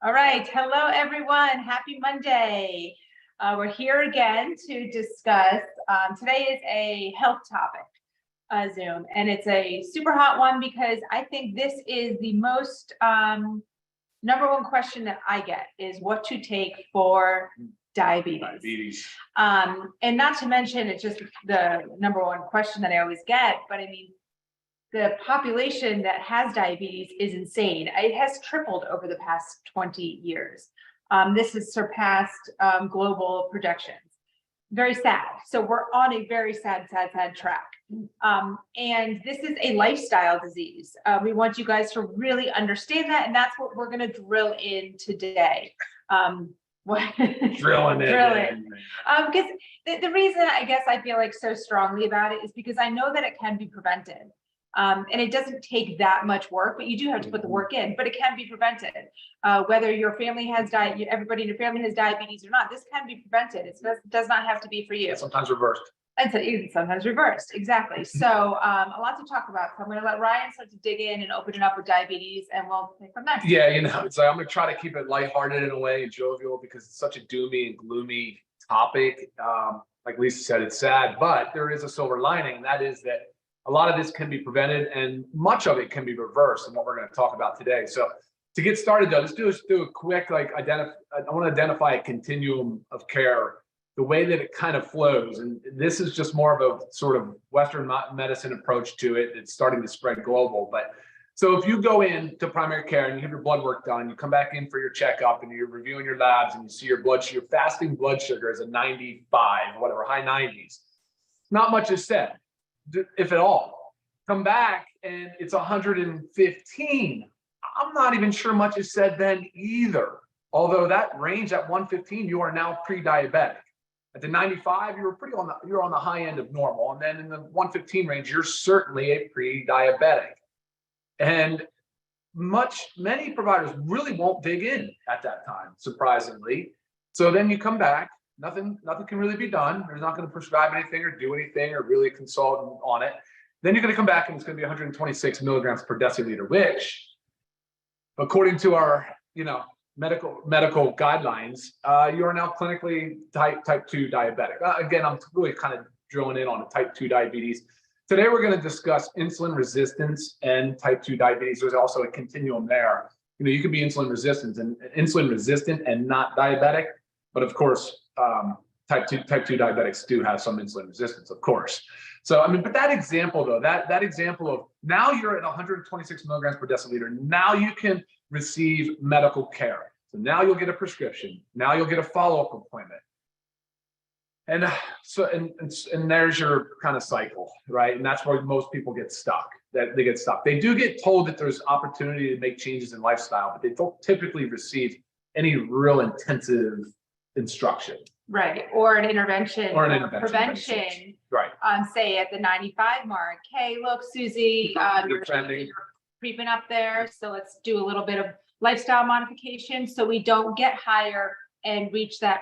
All right. Hello, everyone. Happy Monday. We're here again to discuss. Today is a health topic, Zoom, and it's a super hot one because I think this is the most number one question that I get is what to take for diabetes. And not to mention, it's just the number one question that I always get, but I mean, the population that has diabetes is insane. It has tripled over the past 20 years. This has surpassed global projections. Very sad. So we're on a very sad track. And this is a lifestyle disease. We want you guys to really understand that. And that's what we're going to drill in today. Drilling it. Because the reason I guess I feel like so strongly about it is because I know that it can be prevented. And it doesn't take that much work, but you do have to put the work in, but it can be prevented. Whether your family has everybody in your family has diabetes or not, this can be prevented. It does not have to be for you. Sometimes reversed. And so sometimes reversed, exactly. So a lot to talk about. So I'm going to let Ryan start to dig in and open it up with diabetes, and we'll take from there. Yeah, it's like I'm going to try to keep it lighthearted in a way and jovial because it's such a doomy and gloomy topic. Like Lisa said, it's sad, but there is a silver lining, and that is that a lot of this can be prevented and much of it can be reversed, and what we're going to talk about today. So to get started though, let's do a quick, I want to identify a continuum of care, the way that it kind of flows. And this is just more of a sort of Western medicine approach to it. It's starting to spread global. But so if you go into primary care and you have your blood work done, you come back in for your checkup and you're reviewing your labs and you see your fasting blood sugar is a 95, whatever, high 90s. Not much is said, if at all. Come back and it's 115. I'm not even sure much is said then either. Although that range at 115, you are now pre-diabetic. At the 95, you're on the high end of normal. And then in the 115 range, you're certainly a pre-diabetic. And many providers really won't dig in at that time, surprisingly. So then you come back, nothing can really be done. They're not going to prescribe anything or do anything or really consult on it. Then you're going to come back and it's going to be 126 milligrams per deciliter, which, according to our, medical guidelines, you are now clinically type 2 diabetic. Again, I'm really kind of drilling in on the type 2 diabetes. Today, we're going to discuss insulin resistance and type 2 diabetes. There's also a continuum there. You can be insulin resistant and not diabetic, but of course, type 2 diabetics do have some insulin resistance, of course. So, but that example though, that example of now you're at 126 milligrams per deciliter, now you can receive medical care. So now you'll get a prescription. Now you'll get a follow-up appointment. And and there's your kind of cycle, right? And that's where most people get stuck. They do get told that there's opportunity to make changes in lifestyle, but they don't typically receive any real intensive instruction. Right, or an intervention, prevention. Right. Say at the 95 mark, hey, look, Susie, you're creeping up there. So let's do a little bit of lifestyle modification so we don't get higher and reach that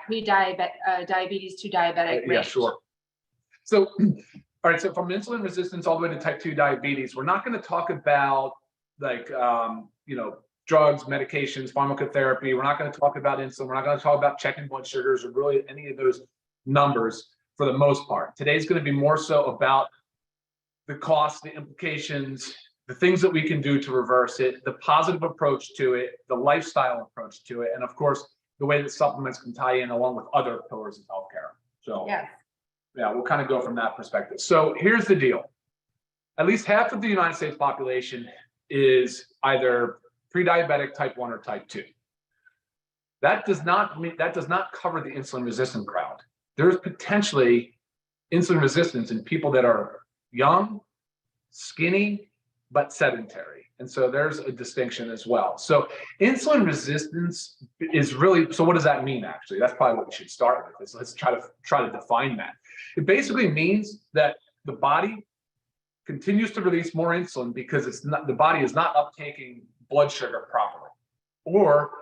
diabetes to diabetic range. Yeah, sure. So, all right. So from insulin resistance all the way to type 2 diabetes, we're not going to talk about drugs, medications, pharmacotherapy. We're not going to talk about insulin. We're not going to talk about checking blood sugars or really any of those numbers for the most part. Today's going to be more so about the costs, the implications, the things that we can do to reverse it, the positive approach to it, the lifestyle approach to it, and of course, the way that supplements can tie in along with other pillars of healthcare. So yeah, we'll kind of go from that perspective. So here's the deal. At least half of the United States population is either pre-diabetic type 1 or type 2. That does not cover the insulin resistant crowd. There's potentially insulin resistance in people that are young, skinny, but sedentary. And so there's a distinction as well. So insulin resistance is really, so what does that mean actually? That's probably what we should start with. Let's try to define that. It basically means that the body continues to release more insulin because the body is not uptaking blood sugar properly, or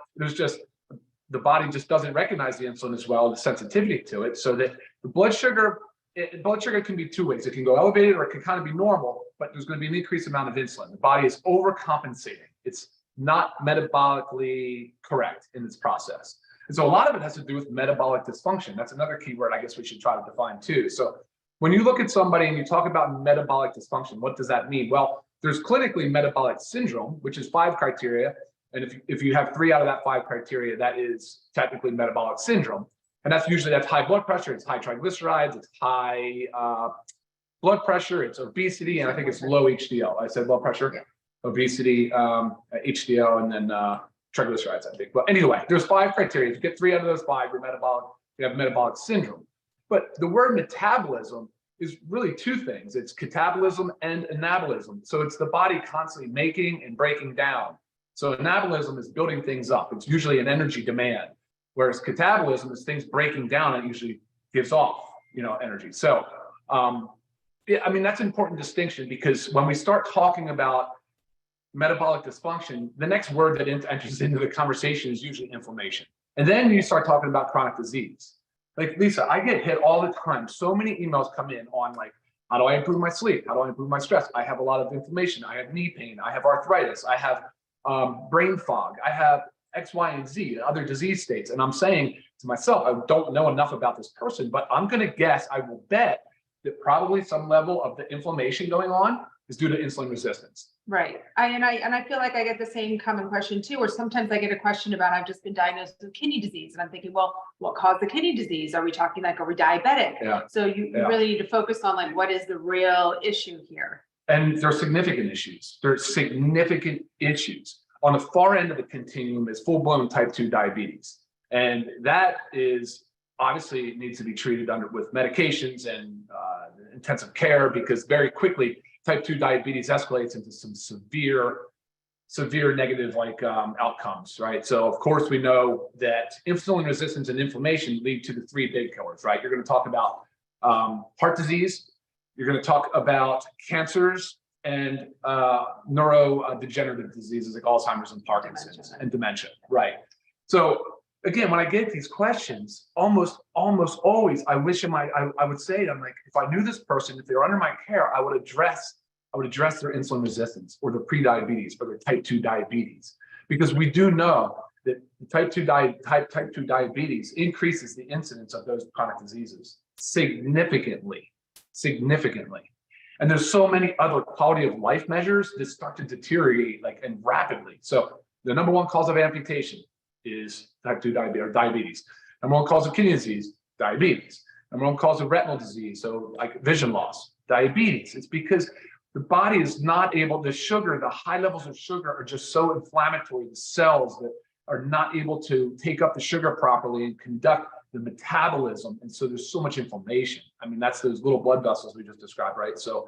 the body just doesn't recognize the insulin as well, the sensitivity to it, so that the blood sugar can be two ways. It can go elevated or it can kind of be normal, but there's going to be an increased amount of insulin. The body is overcompensating. It's not metabolically correct in this process. And so a lot of it has to do with metabolic dysfunction. That's another keyword I guess we should try to define too. So when you look at somebody and you talk about metabolic dysfunction, what does that mean? Well, there's clinically metabolic syndrome, which is 5 criteria. And if you have 3 out of that 5 criteria, that is technically metabolic syndrome. And that's high blood pressure, it's high triglycerides, it's high blood pressure, it's obesity, and I think it's low HDL. I said blood pressure, obesity, HDL, and then triglycerides, I think. But anyway, there's 5 criteria. If you get 3 out of those 5, you're metabolic, you have metabolic syndrome. But the word metabolism is really 2 things. It's catabolism and anabolism. So it's the body constantly making and breaking down. So anabolism is building things up. It's usually an energy demand, whereas catabolism is things breaking down and usually gives off, energy. So, yeah, I mean, that's an important distinction, because when we start talking about metabolic dysfunction, the next word that enters into the conversation is usually inflammation. And then you start talking about chronic disease. Like, Lisa, I get hit all the time. So many emails come in on like, how do I improve my sleep? How do I improve my stress? I have a lot of inflammation. I have knee pain. I have arthritis. I have brain fog. I have X, Y, and Z, other disease states. And I'm saying to myself, I don't know enough about this person, but I'm going to guess, I will bet that probably some level of the inflammation going on is due to insulin resistance. Right. I feel like I get the same common question too, or sometimes I get a question about, I've just been diagnosed with kidney disease. And I'm thinking, well, what caused the kidney disease? Are we talking like, are we diabetic? Yeah. So you really need to focus on like, what is the real issue here? And there are significant issues. There are significant issues. On the far end of the continuum is full-blown type 2 diabetes. And that is obviously needs to be treated with medications and intensive care, because very quickly type 2 diabetes escalates into some severe negative outcomes, right? So of course we know that insulin resistance and inflammation lead to the 3 big killers, right? You're going to talk about heart disease, you're going to talk about cancers, and neurodegenerative diseases like Alzheimer's and Parkinson's and dementia, right? So again, when I get these questions, almost always, I would say, I'm like, if I knew this person, if they're under my care, I would address their insulin resistance or their pre-diabetes or their type 2 diabetes, because we do know that type 2 diabetes increases the incidence of those chronic diseases significantly. And there's so many other quality of life measures that start to deteriorate and rapidly. So the number 1 cause of amputation is type 2 diabetes. Number 1 cause of kidney disease, diabetes. Number 1 cause of retinal disease, so like vision loss, diabetes. It's because the body is not able, the high levels of sugar are just so inflammatory. The cells that are not able to take up the sugar properly and conduct the metabolism. And so there's so much inflammation. I mean, that's those little blood vessels we just described, right? So,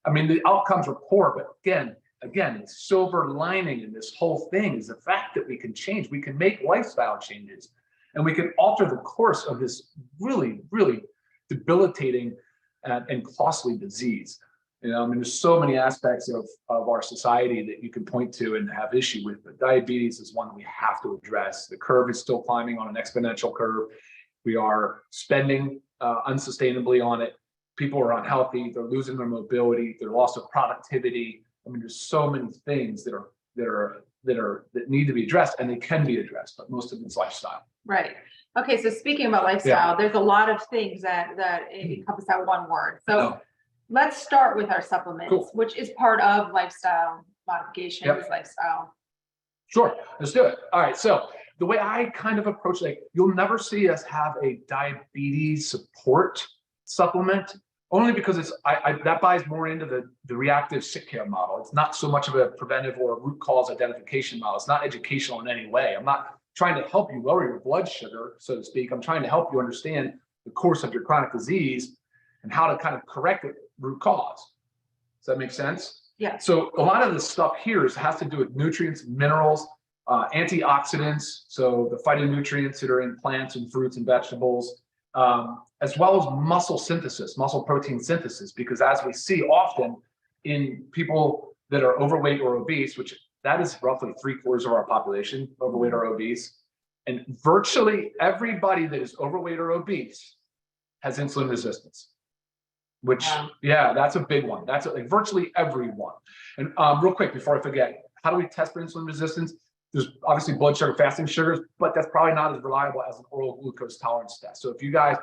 I mean, the outcomes are poor, but again, the silver lining in this whole thing is the fact that we can change, we can make lifestyle changes, and we can alter the course of this really, really debilitating and costly disease. I mean, there's so many aspects of our society that you can point to and have issue with, but diabetes is one we have to address. The curve is still climbing on an exponential curve. We are spending unsustainably on it. People are unhealthy. They're losing their mobility, their loss of productivity. I mean, there's so many things that need to be addressed, and they can be addressed, but most of it's lifestyle. Right. Okay. So speaking about lifestyle, there's a lot of things that encompass that one word. So let's start with our supplements, which is part of lifestyle modifications, lifestyle. Sure. Let's do it. All right. So the way I kind of approach you'll never see us have a diabetes support supplement, only because that buys more into the reactive sick care model. It's not so much of a preventive or a root cause identification model. It's not educational in any way. I'm not trying to help you lower your blood sugar, so to speak. I'm trying to help you understand the course of your chronic disease and how to kind of correct the root cause. Does that make sense? Yeah. So a lot of the stuff here has to do with nutrients, minerals, antioxidants, so the phytonutrients that are in plants and fruits and vegetables, as well as muscle protein synthesis, because as we see often in people that are overweight or obese, which that is roughly 3/4 of our population, overweight or obese, and virtually everybody that is overweight or obese has insulin resistance, which, that's a big one. That's virtually everyone. And real quick, before I forget, how do we test for insulin resistance? There's obviously blood sugar fasting sugars, but that's probably not as reliable as an oral glucose tolerance test. So if you guys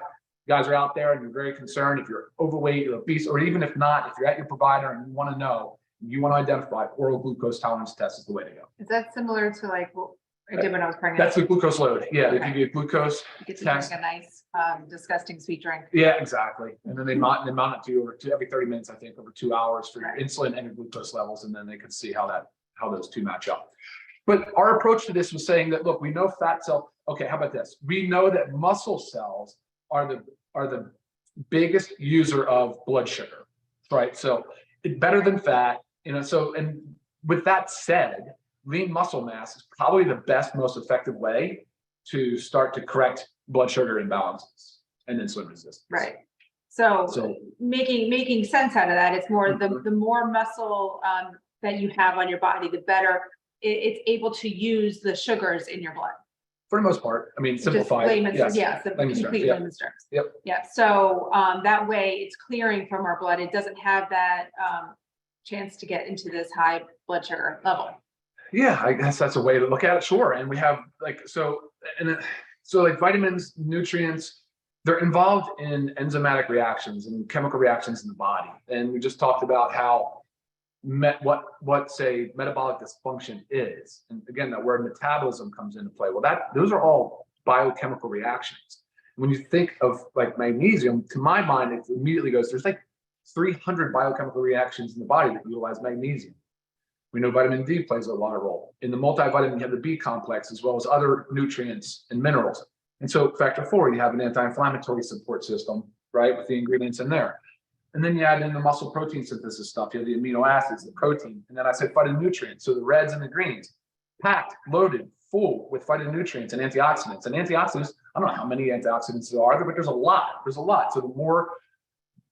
are out there and you're very concerned, if you're overweight, you're obese, or even if not, if you're at your provider and you want to know, you want to identify, oral glucose tolerance test is the way to go. Is that similar to like what I did when I was pregnant? That's the glucose load. Yeah, Okay. they give you a glucose You get to test. drink a nice, disgusting sweet drink. Yeah, exactly. And then they mount it to you every 30 minutes, I think, over 2 hours for your Right. insulin and your glucose levels, and then they can see how those two match up. But our approach to this was saying that, look, we know fat cell. Okay, how about this? We know that muscle cells are the biggest user of blood sugar, right? So it's better than fat, So, and with that said, lean muscle mass is probably the best, most effective way to start to correct blood sugar imbalances and insulin resistance. Right. So making sense out of that, it's more the more muscle that you have on your body, the better it's able to use the sugars in your blood. For the most part, I mean, simplified. Yes, the layman's terms, complete yeah. layman's terms. Yep. Yeah. So that way it's clearing from our blood. It doesn't have that chance to get into this high blood sugar level. Yeah, I guess that's a way to look at it. Sure. And we have so like vitamins, nutrients, they're involved in enzymatic reactions and chemical reactions in the body. And we just talked about how what say metabolic dysfunction is. And again, that word metabolism comes into play. Well, those are all biochemical reactions. When you think of like magnesium, to my mind, it immediately goes, there's like 300 biochemical reactions in the body that utilize magnesium. We know vitamin D plays a lot of role. In the multivitamin, you have the B complex as well as other nutrients and minerals. And so factor 4, you have an anti-inflammatory support system, right, with the ingredients in there. And then you add in the muscle protein synthesis stuff. You have the amino acids, the protein. And then I said phytonutrients. So the reds and the greens, packed, loaded, full with phytonutrients and antioxidants. And antioxidants, I don't know how many antioxidants there are, but there's a lot. There's a lot. So the more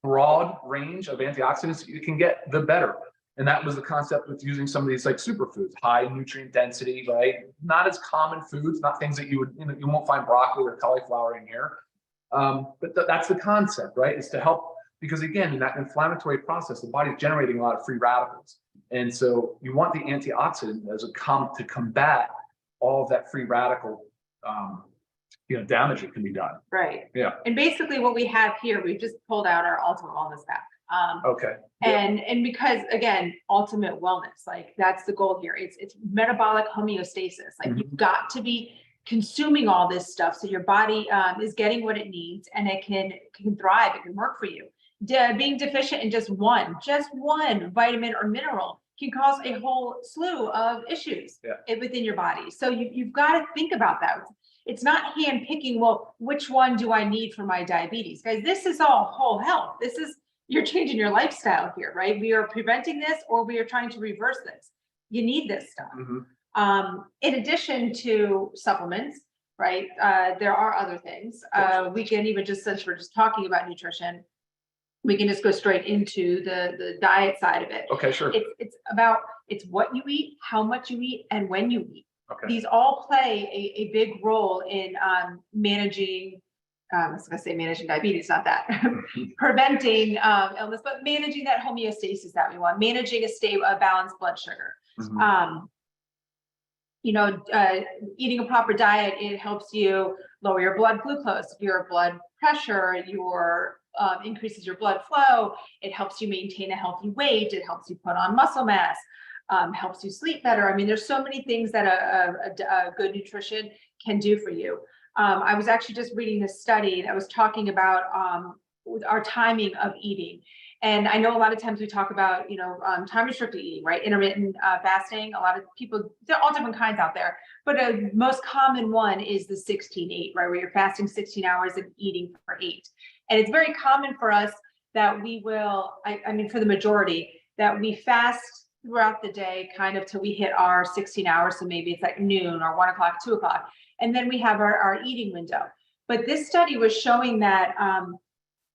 broad range of antioxidants you can get, the better. And that was the concept with using some of these like superfoods, high nutrient density, right? Not as common foods, not things that you won't find broccoli or cauliflower in here. But that's the concept, right? Is to help, because again, in that inflammatory process, the body's generating a lot of free radicals. And so you want the antioxidant as to combat all of that free radical damage that can be done. Right. Yeah. And basically what we have here, we've just pulled out our ultimate wellness pack. Okay. And because again, ultimate wellness, like that's the goal here. It's metabolic homeostasis. Like you've got to be consuming all this stuff so your body is getting what it needs and it can thrive, it can work for you. Being deficient in just one vitamin or mineral can cause a whole slew of issues within your body. So you've got to think about that. It's not hand picking, well, which one do I need for my diabetes? Guys, this is all whole health. You're changing your lifestyle here, right? We are preventing this or we are trying to reverse this. You need this stuff. In addition to supplements, right? There are other things. We can even since we're just talking about nutrition, we can just go straight into the diet side of it. Okay, sure. It's what you eat, how much you eat, and when you eat. Okay. These all play a big role in managing. I was going to say managing diabetes, not that. Preventing illness, but managing that homeostasis that we want, managing a balanced blood sugar. Eating a proper diet, it helps you lower your blood glucose, your blood pressure, increases your blood flow. It helps you maintain a healthy weight. It helps you put on muscle mass, helps you sleep better. I mean, there's so many things that a good nutrition can do for you. I was actually just reading this study that was talking about our timing of eating. And I know a lot of times we talk about, time restricted eating, right? Intermittent fasting. A lot of people, there are all different kinds out there, but a most common one is the 16-8, right? Where you're fasting 16 hours and eating for 8. And it's very common for us that we will, for the majority, that we fast throughout the day kind of till we hit our 16 hours. So maybe it's like noon or 1 o'clock, 2 o'clock. And then we have our eating window. But this study was showing that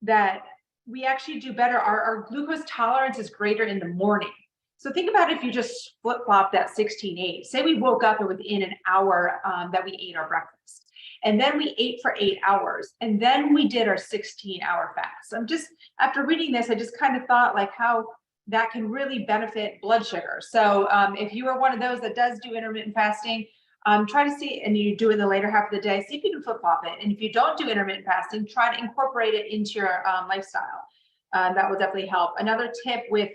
that we actually do better. Our glucose tolerance is greater in the morning. So think about if you just flip-flop that 16-8. Say we woke up and within an hour that we ate our breakfast. And then we ate for 8 hours. And then we did our 16-hour fast. After reading this, I just kind of thought like how that can really benefit blood sugar. So if you are one of those that does do intermittent fasting, try to see, and you do it in the later half of the day, see if you can flip-flop it. And if you don't do intermittent fasting, try to incorporate it into your lifestyle. That will definitely help. Another tip with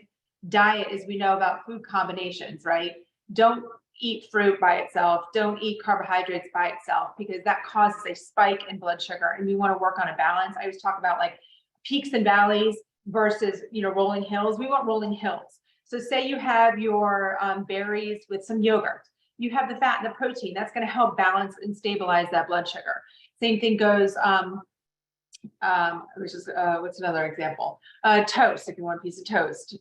diet is we know about food combinations, right? Don't eat fruit by itself. Don't eat carbohydrates by itself, because that causes a spike in blood sugar. And we want to work on a balance. I always talk about like peaks and valleys versus, rolling hills. We want rolling hills. So say you have your berries with some yogurt. You have the fat and the protein. That's going to help balance and stabilize that blood sugar. Same thing goes, what's another example? Toast. If you want a piece of toast,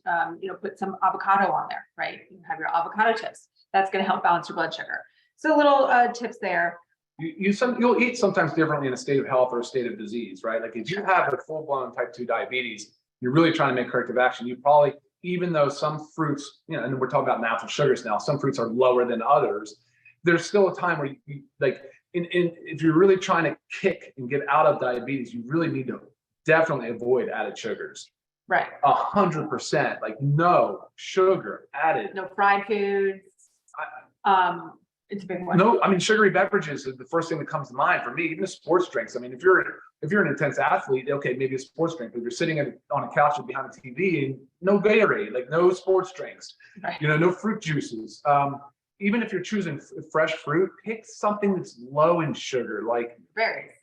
put some avocado on there, right? You have your avocado toast. That's going to help balance your blood sugar. So little tips there. You'll eat sometimes differently in a state of health or a state of disease, right? Like if you have a full-blown type 2 diabetes, you're really trying to make corrective action. You probably, even though some fruits, and we're talking about natural sugars now, some fruits are lower than others. There's still a time where you like, if you're really trying to kick and get out of diabetes, you really need to definitely avoid added sugars. Right. 100%. Like no sugar added. No fried foods. It's a big one. No, I mean, sugary beverages is the first thing that comes to mind for me. Even the sports drinks. I mean, if you're an intense athlete, okay, maybe a sports drink. But if you're sitting on a couch or behind a TV, and no Gatorade, like no sports drinks, right. No fruit juices. Even if you're choosing fresh fruit, pick something that's low in sugar, like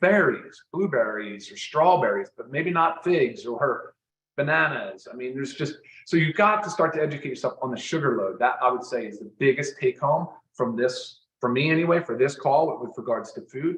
berries, blueberries, or strawberries, but maybe not figs or bananas. I mean, so you've got to start to educate yourself on the sugar load. That I would say is the biggest take home from this, for me anyway, for this call with regards to food.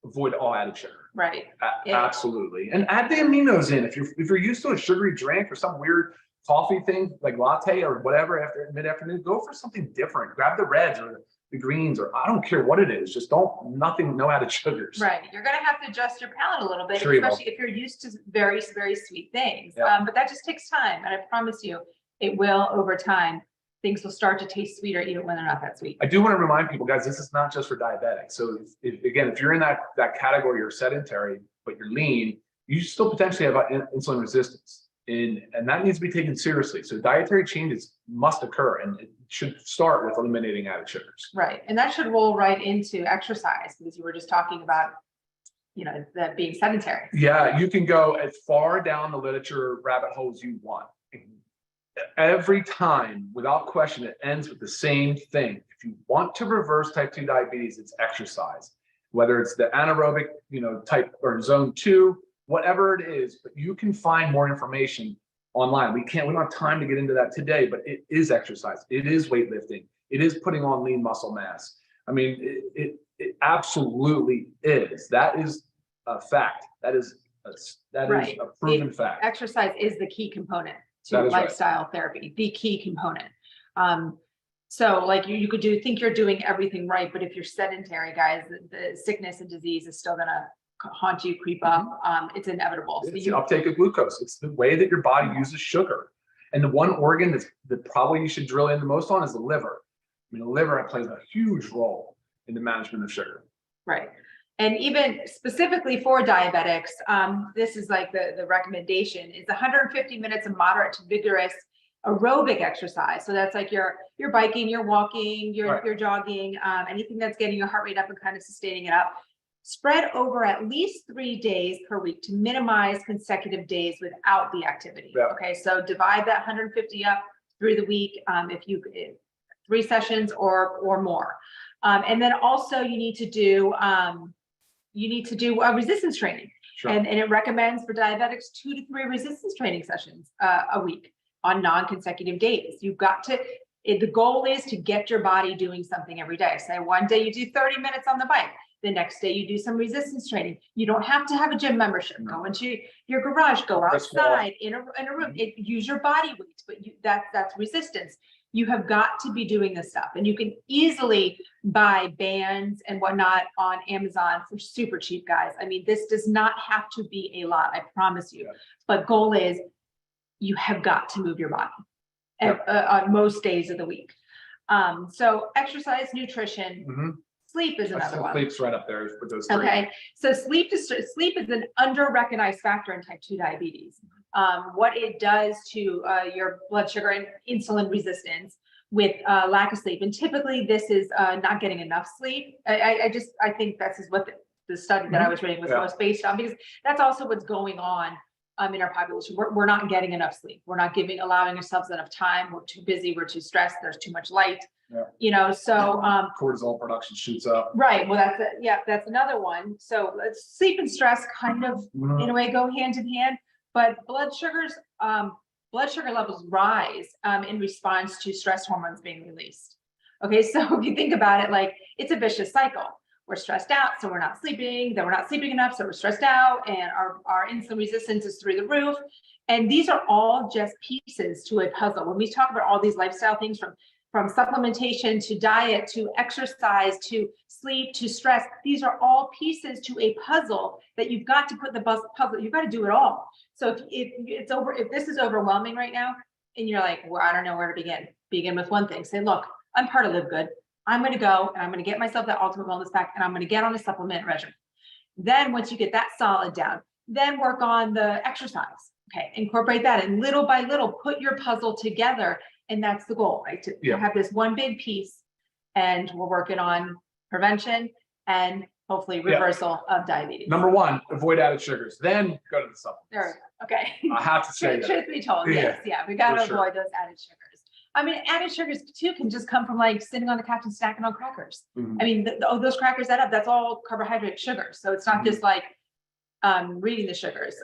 Avoid all added sugar. Right. Absolutely. And add the aminos in. If you're used to a sugary drink or some weird coffee thing like latte or whatever after mid-afternoon, go for something different. Grab the reds or the greens, or I don't care what it is. Just no added sugars. Right. You're going to have to adjust your palate a little bit, Sure, especially if you're used to very, very sweet things. Yeah. But that just takes time. And I promise you, it will over time. Things will start to taste sweeter even when they're not that sweet. I do want to remind people, guys, this is not just for diabetics. So if you're in that category, you're sedentary, but you're lean, you still potentially have insulin resistance. And that needs to be taken seriously. So dietary changes must occur, and it should start with eliminating added sugars. Right. And that should roll right into exercise, because you were just talking about, that being sedentary. Yeah, you can go as far down the literature rabbit hole as you want. Every time, without question, it ends with the same thing. If you want to reverse type 2 diabetes, it's exercise. Whether it's the anaerobic, type or zone 2, whatever it is, but you can find more information online. We don't have time to get into that today, but it is exercise. It is weightlifting. It is putting on lean muscle mass. I mean, it absolutely is. That is a fact. That is a proven fact. Exercise is the key component to lifestyle therapy, the key component. So like you could think you're doing everything right, but if you're sedentary, guys, the sickness and disease is still gonna haunt you, creep up. It's inevitable. It's the uptake of glucose. It's the way that your body uses sugar. And the one organ that probably you should drill in the most on is the liver. I mean, the liver plays a huge role in the management of sugar. Right. And even specifically for diabetics, this is like the recommendation is 150 minutes of moderate to vigorous aerobic exercise. So that's like your biking, your walking, your jogging, anything that's getting your heart rate up and kind of sustaining it up. Spread over at least 3 days per week to minimize consecutive days without the activity. Yeah. Okay, so divide that 150 up through the week, if 3 sessions or more. And then also you need to do resistance training. Sure. And it recommends for diabetics 2 to 3 resistance training sessions a week on non-consecutive days. The goal is to get your body doing something every day. Say one day you do 30 minutes on the bike. The next day you do some resistance training. You don't have to have a gym membership. Go into your garage, go outside in a room, use your body weight, but that's resistance. You have got to be doing this stuff, and you can easily buy bands and whatnot on Amazon for super cheap, guys. I mean, this does not have to be a lot, I promise you. But goal is you have got to move your body on most days of the week. So exercise, nutrition, sleep is another one. Sleep's right up there with those 3. Okay, so sleep is an under-recognized factor in type 2 diabetes. what it does to your blood sugar and insulin resistance with lack of sleep. And typically this is not getting enough sleep. I think this is what the study that I was reading was most based on, because that's also what's going on in our population. We're not getting enough sleep. We're not allowing ourselves enough time. We're too busy. We're too stressed. There's too much light. You know, so cortisol production shoots up. Right. Well, that's another one. So sleep and stress kind of in a way go hand in hand, but blood sugar levels rise in response to stress hormones being released. Okay, so if you think about it, like it's a vicious cycle. We're stressed out, so we're not sleeping, then we're not sleeping enough, so we're stressed out, and our insulin resistance is through the roof. And these are all just pieces to a puzzle. When we talk about all these lifestyle things, from supplementation to diet to exercise to sleep to stress, these are all pieces to a puzzle that you've got to put the puzzle, you've got to do it all. So if this is overwhelming right now and you're like, well, I don't know where to begin with one thing. Say, look, I'm part of LiveGood. I'm going to go and I'm going to get myself that ultimate wellness pack, and I'm going to get on a supplement regimen. Then once you get that solid down, then work on the exercise. Okay, incorporate that, and little by little put your puzzle together. And that's the goal, right? To have this one big piece, and we're working on prevention and hopefully reversal of diabetes. Number one, avoid added sugars. Then go to the supplements. There, okay. I have to say Truth be told, yes, we got to avoid those added sugars. I mean, added sugars too can just come from like sitting on the couch and snacking on crackers. I mean, those crackers add up. That's all carbohydrate sugars. So it's not just like reading the sugars.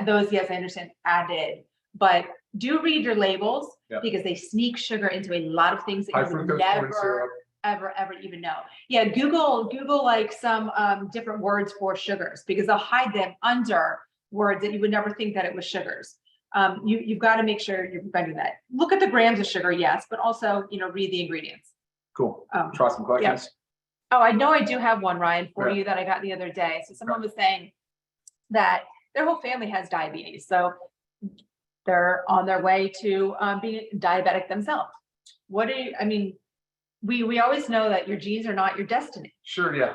Those, yes, I understand, added, but do read your labels because they sneak sugar into a lot of things that you would never, ever even know. Yeah, Google like some different words for sugars, because they'll hide them under words that you would never think that it was sugars. You've got to make sure you're preventing that. Look at the grams of sugar, yes, but also, read the ingredients. Cool. Try some questions. Oh, I know I do have one, Ryan, for you that I got the other day. So someone was saying that their whole family has diabetes. So they're on their way to being diabetic themselves. We always know that your genes are not your destiny. Sure, yeah.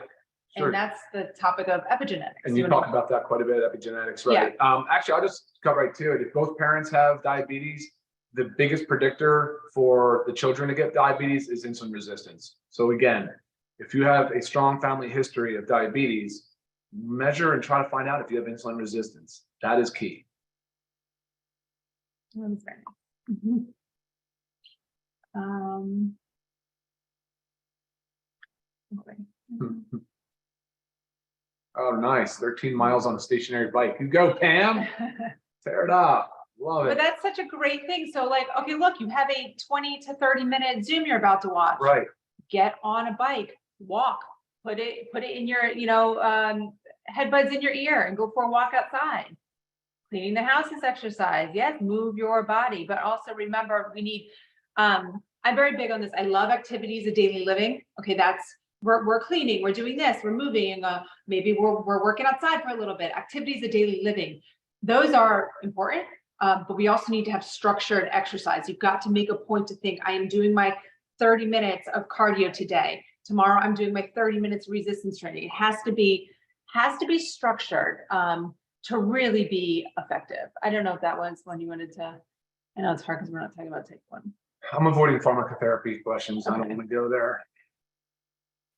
Sure. And that's the topic of epigenetics. And you talk about that quite a bit, epigenetics, right? Actually, I'll just cut right to it. If both parents have diabetes, the biggest predictor for the children to get diabetes is insulin resistance. So again, if you have a strong family history of diabetes, measure and try to find out if you have insulin resistance. That is key. Oh, nice. 13 miles on a stationary bike. You go, Pam. Tear it up. Love it. But that's such a great thing. So like, okay, look, you have a 20 to 30-minute Zoom you're about to watch. Right. Get on a bike, walk, put it in your, headbuds in your ear and go for a walk outside. Cleaning the house is exercise. Yes, move your body, but also remember we need, I'm very big on this. I love activities of daily living. Okay, we're cleaning, we're doing this, we're moving, maybe we're working outside for a little bit. Activities of daily living, those are important, but we also need to have structured exercise. You've got to make a point to think, I am doing my 30 minutes of cardio today. Tomorrow I'm doing my 30 minutes resistance training. It has to be structured to really be effective. I don't know if that was one you wanted to, I know it's hard because we're not talking about type 1. I'm avoiding pharmacotherapy questions. Okay. I don't want to go there.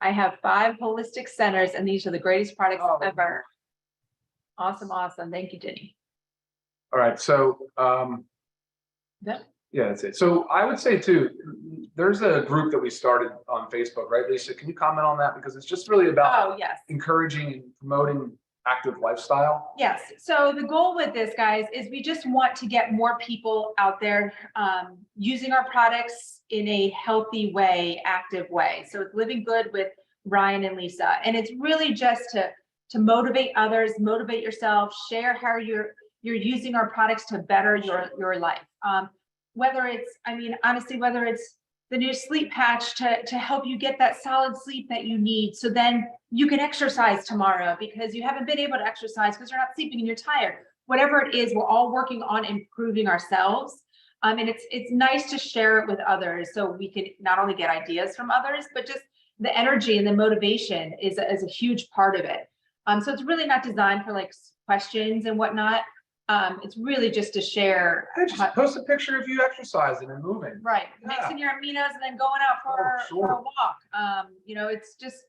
I have 5 holistic centers, and these are the greatest products ever. Awesome. Thank you, Jenny. All right. So, yeah, that's it. So I would say too, there's a group that we started on Facebook, right, Lisa? Can you comment on that? Because it's just really about encouraging and promoting active lifestyle. Yes. So the goal with this, guys, is we just want to get more people out there using our products in a healthy way, active way. So it's Living Good with Ryan and Lisa. And it's really just to motivate others, motivate yourself, share how you're using our products to better your life. Whether it's, honestly, whether it's the new sleep patch to help you get that solid sleep that you need, so then you can exercise tomorrow because you haven't been able to exercise because you're not sleeping and you're tired. Whatever it is, we're all working on improving ourselves. And it's nice to share it with others so we can not only get ideas from others, but just the energy and the motivation is a huge part of it. So it's really not designed for like questions and whatnot. It's really just to share. Hey, just post a picture of you exercising and moving. Right, Yeah. mixing your aminos and then going out for sure. a walk. You know, it's just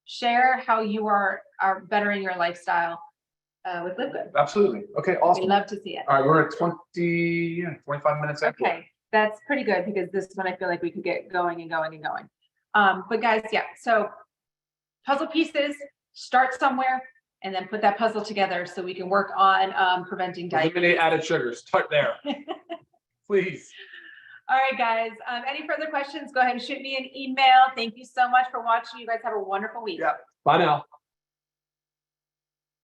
share how you are bettering your lifestyle with LiveGood. Absolutely. Okay, We'd awesome. love to see it. All right, we're at 25 minutes in. Okay, that's pretty good because this one I feel like we could get going and going and going. But guys, yeah, so puzzle pieces, start somewhere and then put that puzzle together so we can work on preventing diabetes. Eliminate added sugars. Start there. Please. All right, guys. Any further questions, go ahead and shoot me an email. Thank you so much for watching. You guys have a wonderful week. Yeah. Bye now.